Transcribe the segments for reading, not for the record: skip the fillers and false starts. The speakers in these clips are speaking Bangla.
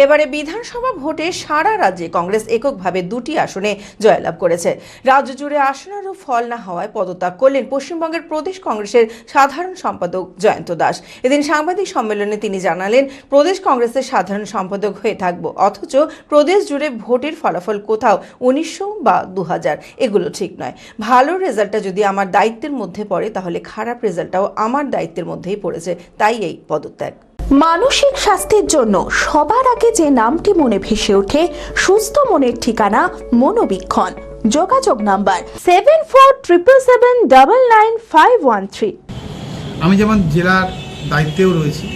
এবারে বিধানসভা ভোটে সারা রাজ্যে কংগ্রেস এককভাবে 2টি আসনে জয়লাভ করেছে। রাজ্য জুড়ে আসনেরও ফল না হওয়ায় পদত্যাগ করলেন পশ্চিমবঙ্গের প্রদেশ কংগ্রেসের সাধারণ সম্পাদক জয়ন্ত দাস। এদিন সাংবাদিক সম্মেলনে তিনি জানালেন, প্রদেশ কংগ্রেসের সাধারণ সম্পাদক হয়ে থাকব, অথচ প্রদেশ জুড়ে ভোটের ফলাফল কোথাও 1900 বা 2000 এগুলো ঠিক নয়। ভালো রেজাল্টটা যদি আমার দায়িত্বের মধ্যে পড়ে, তাহলে খারাপ রেজাল্টটাও আমার দায়িত্বের মধ্যেই পড়েছে, তাই এই পদত্যাগ। মানসিক স্বাস্থ্যের জন্য সবার আগে যে নামটি মনে ভেসে ওঠে, সুস্থ মনের ঠিকানা মনোবীক্ষণ। যোগাযোগ নাম্বার 7477799513। আমি যেমন জেলার দায়িত্বেও রয়েছি,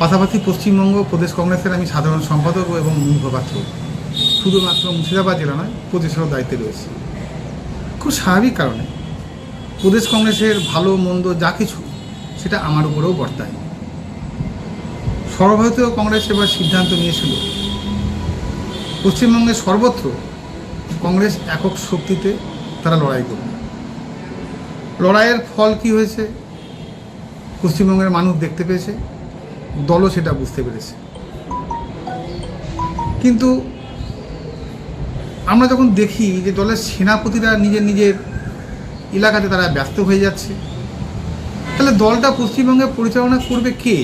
পাশাপাশি পশ্চিমবঙ্গ প্রদেশ কংগ্রেসের আমি সাধারণ সম্পাদক এবং মুখপাত্র। শুধুমাত্র মুর্শিদাবাদ জেলা নয়, প্রদেশেরও দায়িত্বে রয়েছে। খুব স্বাভাবিক কারণে প্রদেশ কংগ্রেসের ভালো মন্দ যা কিছু সেটা আমার উপরেও বর্তায়। সর্বভারতীয় কংগ্রেস এবার সিদ্ধান্ত নিয়েছিল পশ্চিমবঙ্গের সর্বত্র কংগ্রেস একক শক্তিতে তারা লড়াই করবে। লড়াইয়ের ফল কি হয়েছে পশ্চিমবঙ্গের মানুষ দেখতে পেয়েছে, দলও সেটা বুঝতে পেরেছে। কিন্তু আমরা যখন দেখি যে দলের সেনাপতিরা নিজের নিজের এলাকাতে তারা ব্যস্ত হয়ে যাচ্ছে, তাহলে দলটা পশ্চিমবঙ্গে পরিচালনা করবে কে?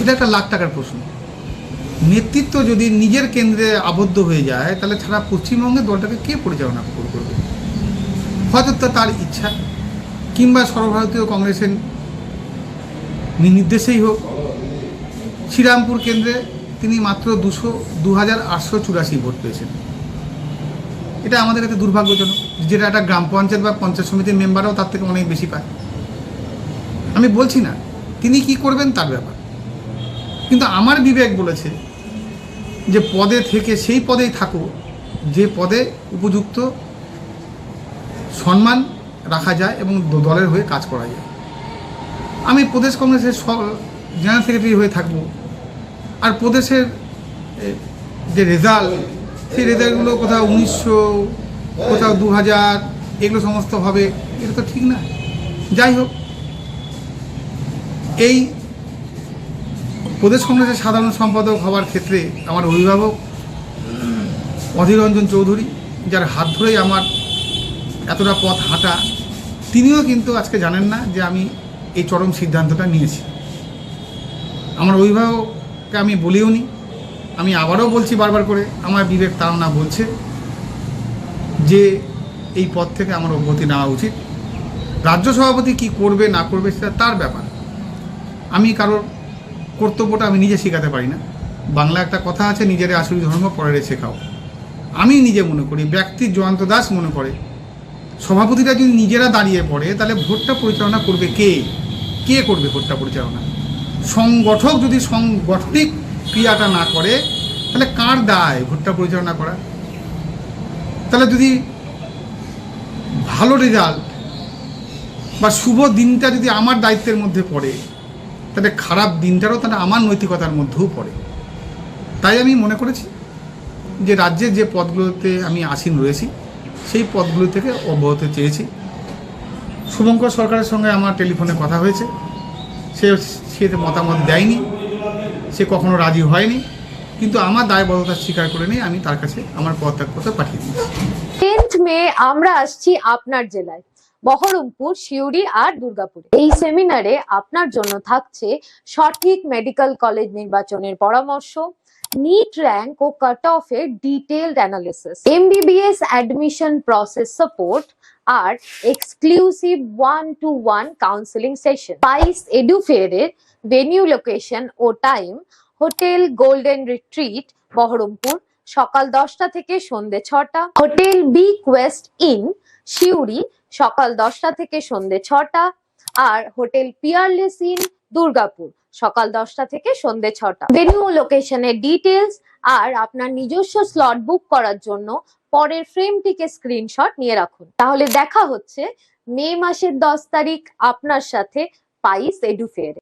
এটা একটা লাখ টাকার প্রশ্ন। নেতৃত্ব যদি নিজের কেন্দ্রে আবদ্ধ হয়ে যায়, তাহলে সারা পশ্চিমবঙ্গে দলটাকে কে পরিচালনা করবে? হয়তো তার ইচ্ছা, কিংবা সর্বভারতীয় কংগ্রেসের নির্দেশেই হোক। শ্রীরামপুর কেন্দ্রে তিনি মাত্র 2884 ভোট পেয়েছেন। এটা আমাদের কাছে দুর্ভাগ্যজনক, যেটা একটা গ্রাম পঞ্চায়েত বা পঞ্চায়েত সমিতির মেম্বারও তার থেকে অনেক বেশি পায়। আমি বলছি না তিনি কি করবেন তার ব্যাপার, কিন্তু আমার বিবেক বলেছে যে পদে থেকে সেই পদেই থাকো যে পদে উপযুক্ত সম্মান রাখা যায় এবং দলের হয়ে কাজ করা যায়। আমি প্রদেশ কংগ্রেসের জেনারেল সেক্রেটারি হয়ে থাকব, আর প্রদেশের যে রেজাল্ট, সেই রেজাল্টগুলো কোথাও 1900, কোথাও 2000, এগুলো সমস্ত হবে, এটা তো ঠিক না। যাই হোক, এই প্রদেশ কংগ্রেসের সাধারণ সম্পাদক হওয়ার ক্ষেত্রে আমার অভিভাবক অধীর রঞ্জন চৌধুরী, যার হাত ধরেই আমার এতটা পথ হাঁটা, তিনিও কিন্তু আজকে জানেন না যে আমি এই চরম সিদ্ধান্তটা নিয়েছি। আমার অভিভাবককে আমি বলিও নি, আমি আবারও বলছি বারবার করে, আমার বিবেক তাড়না বলছে যে এই পদ থেকে আমার অব্যাহতি নেওয়া উচিত। রাজ্য সভাপতি কি করবে না করবে সেটা তার ব্যাপার। আমি কারোর কর্তব্যটা আমি নিজে শেখাতে পারি না। বাংলা একটা কথা আছে, নিজের আসল ধর্ম পরের শেখাও। আমি নিজে মনে করি, ব্যক্তি জয়ন্ত দাস মনে করে, সভাপতিরা যদি নিজেরা দাঁড়িয়ে পড়ে, তাহলে ভোটটা পরিচালনা করবে কে? কে করবে ভোটটা পরিচালনা? সংগঠক যদি সাংগঠনিক ক্রিয়াটা না করে, তাহলে কার দায় ভোটটা পরিচালনা করা? তাহলে যদি ভালো রেজাল্ট বা শুভ দিনটা যদি আমার দায়িত্বের মধ্যে পড়ে, তাহলে খারাপ দিনটারও তাহলে আমার নৈতিকতার মধ্যেও পড়ে। তাই আমি মনে করেছি যে রাজ্যের যে পদগুলোতে আমি আসীন রয়েছি, সেই পদগুলো থেকে অব্যাহতি চেয়েছি। শুভঙ্কর সরকারের সঙ্গে আমার টেলিফোনে কথা হয়েছে, সে মতামত দেয়নি, সে কখনো রাজি হয়নি, কিন্তু আমার দায়বদ্ধতা স্বীকার করে নিয়ে আমি তার কাছে আমার পদত্যাগপত্র পাঠিয়ে দিয়েছি। 10th মে আমরা আসছি আপনার জেলায়, বহরমপুর, সিউড়ি আর দুর্গাপুরে। এই সেমিনারে আপনার জন্য থাকছে সঠিক মেডিকেল কলেজ নির্বাচনের পরামর্শ, নিট র্যাঙ্ক ও কাট অফের detailed analysis, MBBS admission process support আর exclusive 1-to-1 counselling session. Spice এডুফেয়ারের ভেন্যু, লোকেশন ও time: hotel Golden Retreat, Baharampur, সকাল 10টা থেকে সন্ধ্যে 6টা। Hotel B Quest Inn, Suri, সকাল 10টা থেকে সন্ধ্যে 6টা। আর হোটেল পিয়ারলেস ইন, দুর্গাপুর, সকাল 10টা থেকে সন্ধ্যে 6টা। ভেন্যু ও লোকেশনের ডিটেলস আর আপনার নিজস্ব স্লট বুক করার জন্য পরের ফ্রেমটিকে স্ক্রিনশট নিয়ে রাখুন। তাহলে দেখা হচ্ছে মে মাসের 10 তারিখ আপনার সাথে স্পাইস এডুফেয়ারে।